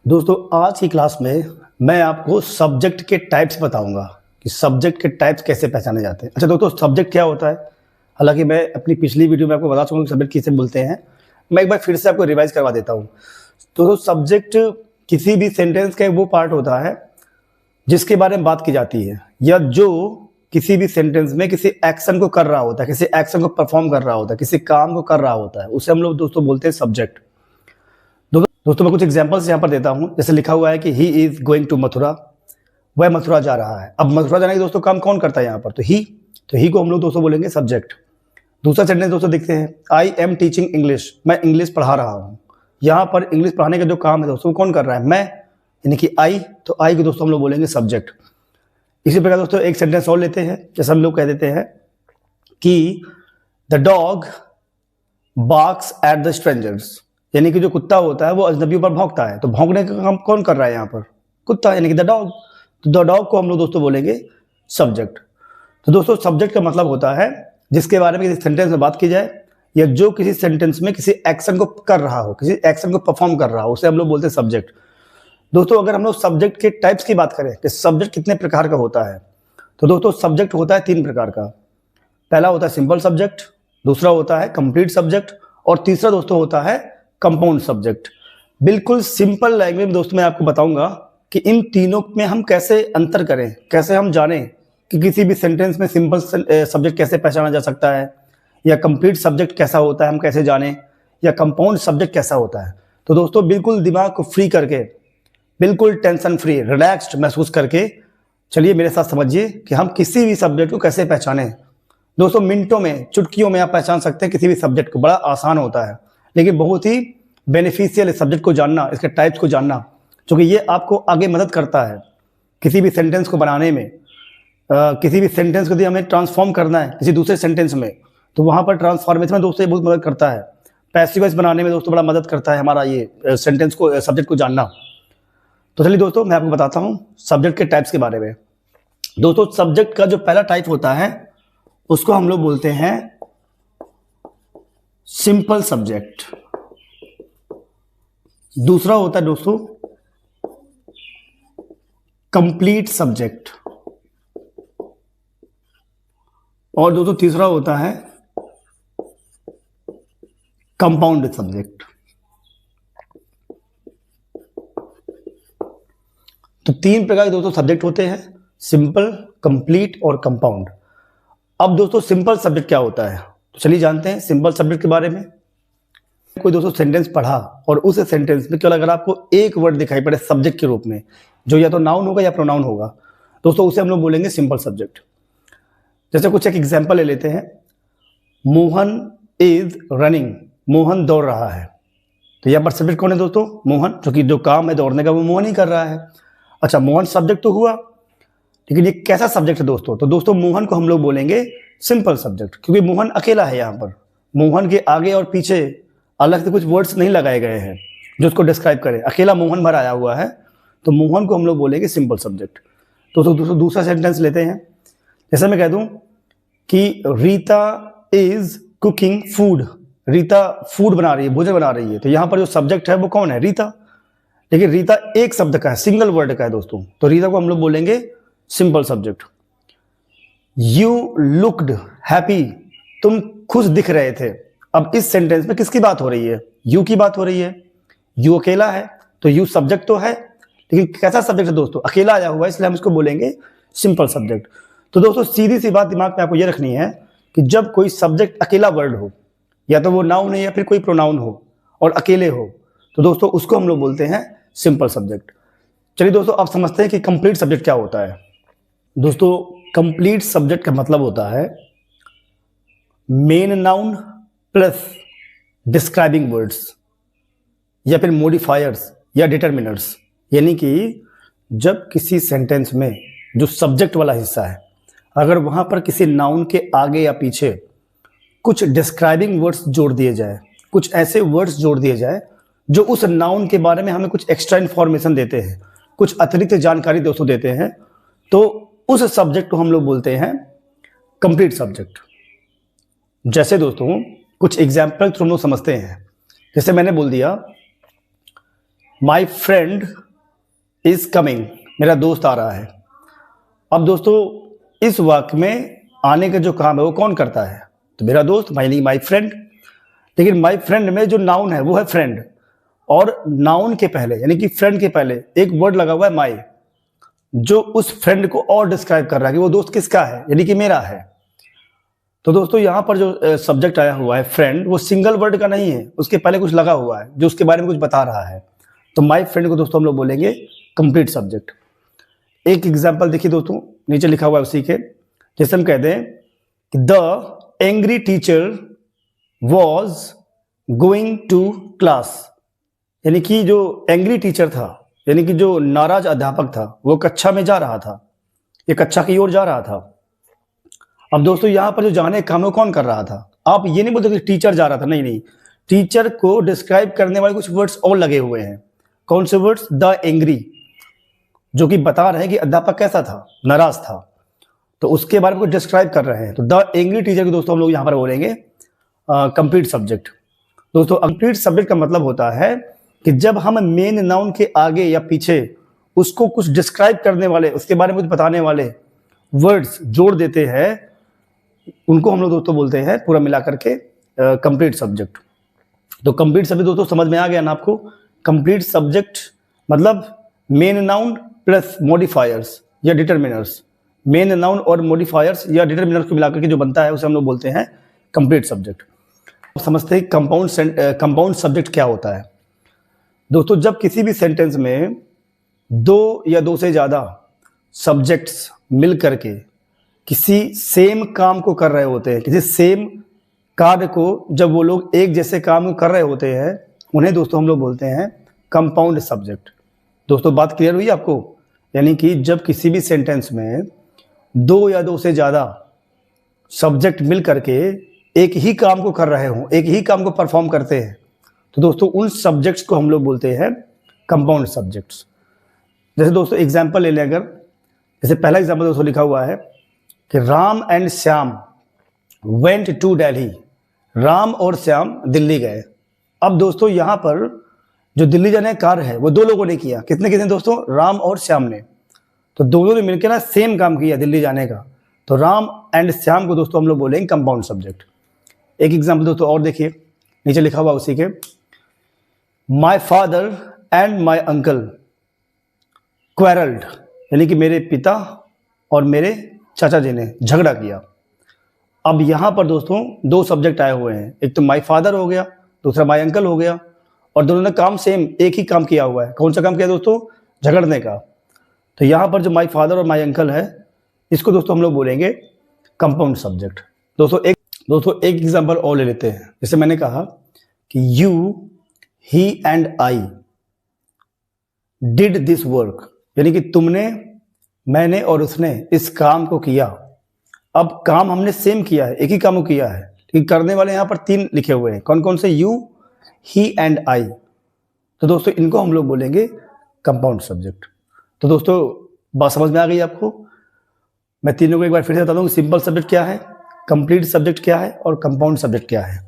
दोस्तों आज की क्लास में मैं आपको सब्जेक्ट के टाइप्स बताऊंगा कि सब्जेक्ट के टाइप्स कैसे पहचाने जाते हैं। अच्छा दोस्तों, सब्जेक्ट क्या होता है? हालांकि मैं अपनी पिछली वीडियो में आपको बता चुका हूं कि सब्जेक्ट किसे बोलते हैं। मैं एक बार फिर से आपको रिवाइज करवा देता हूं। तो सब्जेक्ट किसी भी सेंटेंस का वो पार्ट होता है जिसके बारे में बात की जाती है, या जो किसी भी सेंटेंस में किसी एक्शन को कर रहा होता है, किसी एक्शन को परफॉर्म कर रहा होता है, किसी काम को कर रहा होता है, उसे हम लोग दोस्तों बोलते हैं सब्जेक्ट। दोस्तों मैं कुछ एग्जांपल्स यहाँ पर देता हूँ। जैसे लिखा हुआ है कि he is going to Mathura, वह मथुरा जा रहा है। अब मथुरा जाने के दोस्तों काम कौन करता है यहाँ पर? तो ही को हम लोग दोस्तों बोलेंगे सब्जेक्ट। दूसरा सेंटेंस दोस्तों देखते हैं, आई एम टीचिंग इंग्लिश, मैं इंग्लिश पढ़ा रहा हूँ। यहाँ पर इंग्लिश पढ़ाने का जो काम है दोस्तों कौन कर रहा है? मैं, यानी कि आई। तो आई को दोस्तों हम लोग बोलेंगे सब्जेक्ट। इसी प्रकार दोस्तों एक सेंटेंस और लेते हैं। जैसे हम लोग कह देते हैं कि the dog barks at the strangers, यानी कि जो कुत्ता होता है वो अजनबियों पर भौंकता है। तो भौंकने का काम कौन कर रहा है यहाँ पर? कुत्ता, यानी कि द डॉग। तो द डॉग को हम लोग दोस्तों बोलेंगे सब्जेक्ट। तो दोस्तों सब्जेक्ट का मतलब होता है जिसके बारे में किसी सेंटेंस में बात की जाए, या जो किसी सेंटेंस में किसी एक्शन को कर रहा हो, किसी एक्शन को परफॉर्म कर रहा हो, उसे हम लोग बोलते हैं सब्जेक्ट। दोस्तों अगर हम लोग सब्जेक्ट के टाइप्स की बात करें कि सब्जेक्ट कितने प्रकार का होता है, तो दोस्तों सब्जेक्ट होता है 3 प्रकार का। पहला होता है सिंपल सब्जेक्ट, दूसरा होता है कंप्लीट सब्जेक्ट, और तीसरा दोस्तों होता है कंपाउंड सब्जेक्ट। बिल्कुल सिंपल लैंग्वेज में दोस्तों मैं आपको बताऊंगा कि इन तीनों में हम कैसे अंतर करें, कैसे हम जानें कि किसी भी सेंटेंस में सिंपल सब्जेक्ट कैसे पहचाना जा सकता है, या कंप्लीट सब्जेक्ट कैसा होता है हम कैसे जानें, या कंपाउंड सब्जेक्ट कैसा होता है। तो दोस्तों बिल्कुल दिमाग को फ्री करके, बिल्कुल टेंशन फ्री, रिलैक्स्ड महसूस करके चलिए मेरे साथ समझिए कि हम किसी भी सब्जेक्ट को कैसे पहचानें। दोस्तों मिनटों में, चुटकियों में आप पहचान सकते हैं किसी भी सब्जेक्ट को। बड़ा आसान होता है, लेकिन बहुत ही बेनिफिशियल है सब्जेक्ट को जानना, इसके टाइप्स को जानना, क्योंकि ये आपको आगे मदद करता है किसी भी सेंटेंस को बनाने में। किसी भी सेंटेंस को यदि हमें ट्रांसफॉर्म करना है किसी दूसरे सेंटेंस में, तो वहां पर ट्रांसफॉर्मेशन में दोस्तों ये बहुत मदद करता है। पैसिव वॉइस बनाने में दोस्तों बड़ा मदद करता है हमारा ये सेंटेंस को, सब्जेक्ट को जानना। तो चलिए दोस्तों मैं आपको बताता हूँ सब्जेक्ट के टाइप्स के बारे में। दोस्तों सब्जेक्ट का जो पहला टाइप होता है उसको हम लोग बोलते हैं सिंपल सब्जेक्ट। दूसरा होता है दोस्तों कंप्लीट सब्जेक्ट, और दोस्तों तीसरा होता है कंपाउंड सब्जेक्ट। तो 3 प्रकार के दोस्तों सब्जेक्ट होते हैं, सिंपल, कंप्लीट और कंपाउंड। अब दोस्तों सिंपल सब्जेक्ट क्या होता है, तो चलिए जानते हैं सिंपल सब्जेक्ट के बारे में। कोई दोस्तों सेंटेंस पढ़ा और उस सेंटेंस में केवल अगर आपको एक वर्ड दिखाई पड़े सब्जेक्ट के रूप में, जो या तो नाउन होगा या प्रोनाउन होगा, दोस्तों उसे हम लोग बोलेंगे सिंपल सब्जेक्ट। जैसे कुछ एक एग्जांपल ले लेते हैं, मोहन इज रनिंग, मोहन दौड़ रहा है। तो यहाँ पर सब्जेक्ट कौन है दोस्तों? मोहन, क्योंकि जो काम है दौड़ने का वो मोहन ही कर रहा है। अच्छा मोहन सब्जेक्ट तो हुआ, लेकिन ये कैसा सब्जेक्ट है दोस्तों? तो दोस्तों मोहन को हम लोग बोलेंगे सिंपल सब्जेक्ट, क्योंकि मोहन अकेला है। यहाँ पर मोहन के आगे और पीछे अलग से कुछ वर्ड्स नहीं लगाए गए हैं जो उसको डिस्क्राइब करे, अकेला मोहन भर आया हुआ है, तो मोहन को हम लोग बोलेंगे सिंपल सब्जेक्ट। दोस्तों दूसरा सेंटेंस लेते हैं। जैसे मैं कह दूं कि Rita is cooking food, Rita food बना रही है, भोजन बना रही है। तो यहाँ पर जो सब्जेक्ट है वो कौन है? रीता। लेकिन रीता एक शब्द का है, सिंगल वर्ड का है दोस्तों, तो रीता को हम लोग बोलेंगे simple subject. You looked happy, तुम खुश दिख रहे थे। अब इस सेंटेंस में किसकी बात हो रही है? यू की बात हो रही है। यू अकेला है, तो यू सब्जेक्ट तो है, लेकिन कैसा सब्जेक्ट है दोस्तों? अकेला आया हुआ है, इसलिए हम इसको बोलेंगे सिंपल सब्जेक्ट। तो दोस्तों सीधी सी बात दिमाग में आपको ये रखनी है कि जब कोई सब्जेक्ट अकेला वर्ड हो, या तो वो नाउन है या फिर कोई प्रोनाउन हो, और अकेले हो, तो दोस्तों उसको हम लोग बोलते हैं सिंपल सब्जेक्ट। चलिए दोस्तों अब समझते हैं कि कंप्लीट सब्जेक्ट क्या होता है। दोस्तों कंप्लीट सब्जेक्ट का मतलब होता है main noun plus describing words, या फिर मॉडिफायर्स या डिटरमिनर्स। यानी कि जब किसी सेंटेंस में जो सब्जेक्ट वाला हिस्सा है, अगर वहां पर किसी नाउन के आगे या पीछे कुछ डिस्क्राइबिंग वर्ड्स जोड़ दिए जाए, कुछ ऐसे वर्ड्स जोड़ दिए जाए जो उस नाउन के बारे में हमें कुछ एक्स्ट्रा इंफॉर्मेशन देते हैं, कुछ अतिरिक्त जानकारी दोस्तों देते हैं, तो उस सब्जेक्ट को हम लोग बोलते हैं कंप्लीट सब्जेक्ट। जैसे दोस्तों कुछ एग्जाम्पल हम लोग समझते हैं। जैसे मैंने बोल दिया माई फ्रेंड इज कमिंग, मेरा दोस्त आ रहा है। अब दोस्तों इस वाक्य में आने का जो काम है वो कौन करता है? तो मेरा दोस्त, माई फ्रेंड। लेकिन माई फ्रेंड में जो नाउन है वो है फ्रेंड, और नाउन के पहले यानी कि फ्रेंड के पहले एक वर्ड लगा हुआ है माई, जो उस फ्रेंड को और डिस्क्राइब कर रहा है कि वो दोस्त किसका है, यानी कि मेरा है। तो दोस्तों यहां पर जो सब्जेक्ट आया हुआ है फ्रेंड, वो सिंगल वर्ड का नहीं है, उसके पहले कुछ लगा हुआ है जो उसके बारे में कुछ बता रहा है। तो माई फ्रेंड को दोस्तों हम लोग बोलेंगे कंप्लीट सब्जेक्ट। एक एग्जाम्पल देखिए दोस्तों, नीचे लिखा हुआ है उसी के, जैसे हम कहते हैं कि the angry teacher was going to class, यानी कि जो एंग्री टीचर था, यानी कि जो नाराज अध्यापक था, वो कक्षा में जा रहा था, ये कक्षा की ओर जा रहा था। अब दोस्तों यहां पर जो जाने का काम है कौन कर रहा था? आप ये नहीं बोलते कि टीचर जा रहा था, नहीं नहीं, टीचर को डिस्क्राइब करने वाले कुछ वर्ड्स और लगे हुए हैं। कौन से वर्ड्स? द एंग्री, जो कि बता रहे हैं कि अध्यापक कैसा था, नाराज था, तो उसके बारे में कुछ डिस्क्राइब कर रहे हैं। तो द एंग्री टीचर को दोस्तों हम लोग यहां पर बोलेंगे कंप्लीट सब्जेक्ट। दोस्तों कंप्लीट सब्जेक्ट का मतलब होता है कि जब हम मेन नाउन के आगे या पीछे उसको कुछ डिस्क्राइब करने वाले, उसके बारे में कुछ बताने वाले वर्ड्स जोड़ देते हैं, उनको हम लोग दोस्तों बोलते हैं पूरा मिला करके कंप्लीट सब्जेक्ट। तो कंप्लीट सब्जेक्ट दोस्तों समझ में आ गया ना आपको? कंप्लीट सब्जेक्ट मतलब मेन नाउन प्लस मॉडिफायर्स या डिटरमिनर्स, मेन नाउन और मॉडिफायर्स या डिटरमिनर्स को मिलाकर के जो बनता है उसे हम लोग बोलते हैं कंप्लीट सब्जेक्ट। समझते हैं कंपाउंड सब्जेक्ट क्या होता है। दोस्तों जब किसी भी सेंटेंस में दो या दो से ज्यादा सब्जेक्ट्स मिल करके किसी सेम काम को कर रहे होते हैं, किसी सेम कार्य को जब वो लोग एक जैसे काम कर रहे होते हैं, उन्हें दोस्तों हम लोग बोलते हैं कंपाउंड सब्जेक्ट। दोस्तों बात क्लियर हुई आपको? यानी कि जब किसी भी सेंटेंस में दो या दो से ज्यादा सब्जेक्ट मिल करके एक ही काम को कर रहे हों, एक ही काम को परफॉर्म करते हैं, तो दोस्तों उन सब्जेक्ट्स को हम लोग बोलते हैं कंपाउंड सब्जेक्ट्स। जैसे दोस्तों एग्जाम्पल ले लें, अगर जैसे पहला एग्जाम्पल दोस्तों लिखा हुआ है कि Ram and Shyam went to Delhi, Ram और श्याम दिल्ली गए। अब दोस्तों यहां पर जो दिल्ली जाने का कार्य है वो दो लोगों ने किया। कितने कितने दोस्तों? राम और श्याम ने। तो दोनों ने मिलकर ना सेम काम किया दिल्ली जाने का, तो राम एंड श्याम को दोस्तों हम लोग बोलेंगे कंपाउंड सब्जेक्ट। एक एग्जाम्पल दोस्तों और देखिए, नीचे लिखा हुआ उसी के, my father and my uncle quarrelled, यानी कि मेरे पिता और मेरे चाचा जी ने झगड़ा किया। अब यहां पर दोस्तों दो सब्जेक्ट आए हुए हैं, एक तो माई फादर हो गया, दूसरा माई अंकल हो गया, और दोनों ने काम सेम एक ही काम किया हुआ है। कौन सा काम किया दोस्तों? झगड़ने का। तो यहां पर जो माई फादर और माई अंकल है, इसको दोस्तों हम लोग बोलेंगे कंपाउंड सब्जेक्ट। दोस्तों एक एग्जांपल और ले लेते हैं। जैसे मैंने कहा कि you, he and I did this work, यानी कि तुमने, मैंने और उसने इस काम को किया। अब काम हमने सेम किया है, एक ही काम को किया है, लेकिन करने वाले यहां पर तीन लिखे हुए हैं। कौन कौन से? You, he and I. तो दोस्तों इनको हम लोग बोलेंगे कंपाउंड सब्जेक्ट। तो दोस्तों बात समझ में आ गई आपको? मैं तीनों को एक बार फिर से बता दूं कि सिंपल सब्जेक्ट क्या है, कंप्लीट सब्जेक्ट क्या है और कंपाउंड सब्जेक्ट क्या है।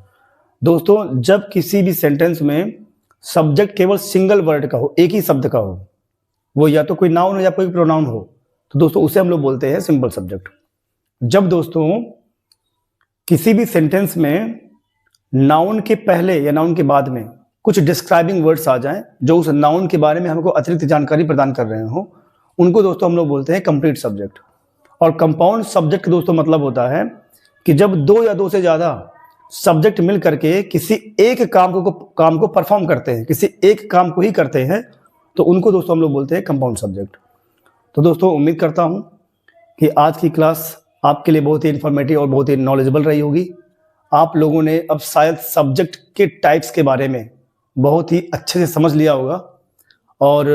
दोस्तों जब किसी भी सेंटेंस में सब्जेक्ट केवल सिंगल वर्ड का हो, एक ही शब्द का हो, वो या तो कोई नाउन हो या कोई प्रोनाउन हो, तो दोस्तों उसे हम लोग बोलते हैं सिंपल सब्जेक्ट। जब दोस्तों किसी भी सेंटेंस में नाउन के पहले या नाउन के बाद में कुछ डिस्क्राइबिंग वर्ड्स आ जाएं जो उस नाउन के बारे में हमको अतिरिक्त जानकारी प्रदान कर रहे हो, उनको दोस्तों हम लोग बोलते हैं कंप्लीट सब्जेक्ट। और कंपाउंड सब्जेक्ट दोस्तों मतलब होता है कि जब दो या दो से ज्यादा सब्जेक्ट मिल करके किसी एक काम को परफॉर्म करते हैं, किसी एक काम को ही करते हैं, तो उनको दोस्तों हम लोग बोलते हैं कंपाउंड सब्जेक्ट। तो दोस्तों उम्मीद करता हूं कि आज की क्लास आपके लिए बहुत ही इंफॉर्मेटिव और बहुत ही नॉलेजेबल रही होगी। आप लोगों ने अब शायद सब्जेक्ट के टाइप्स के बारे में बहुत ही अच्छे से समझ लिया होगा, और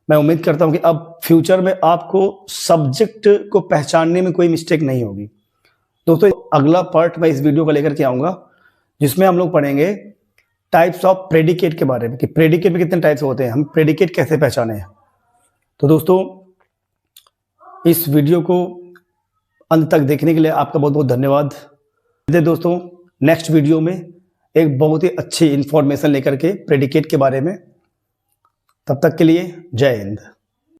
मैं उम्मीद करता हूं कि अब फ्यूचर में आपको सब्जेक्ट को पहचानने में कोई मिस्टेक नहीं होगी। दोस्तों अगला पार्ट मैं इस वीडियो को लेकर के आऊंगा, जिसमें हम लोग पढ़ेंगे टाइप्स ऑफ प्रेडिकेट के बारे में, कि प्रेडिकेट में कितने टाइप्स होते हैं, हम प्रेडिकेट कैसे पहचाने हैं। तो दोस्तों इस वीडियो को अंत तक देखने के लिए आपका बहुत बहुत धन्यवाद। दोस्तों नेक्स्ट वीडियो में एक बहुत ही अच्छी इंफॉर्मेशन लेकर के प्रेडिकेट के बारे में, तब तक के लिए जय हिंद।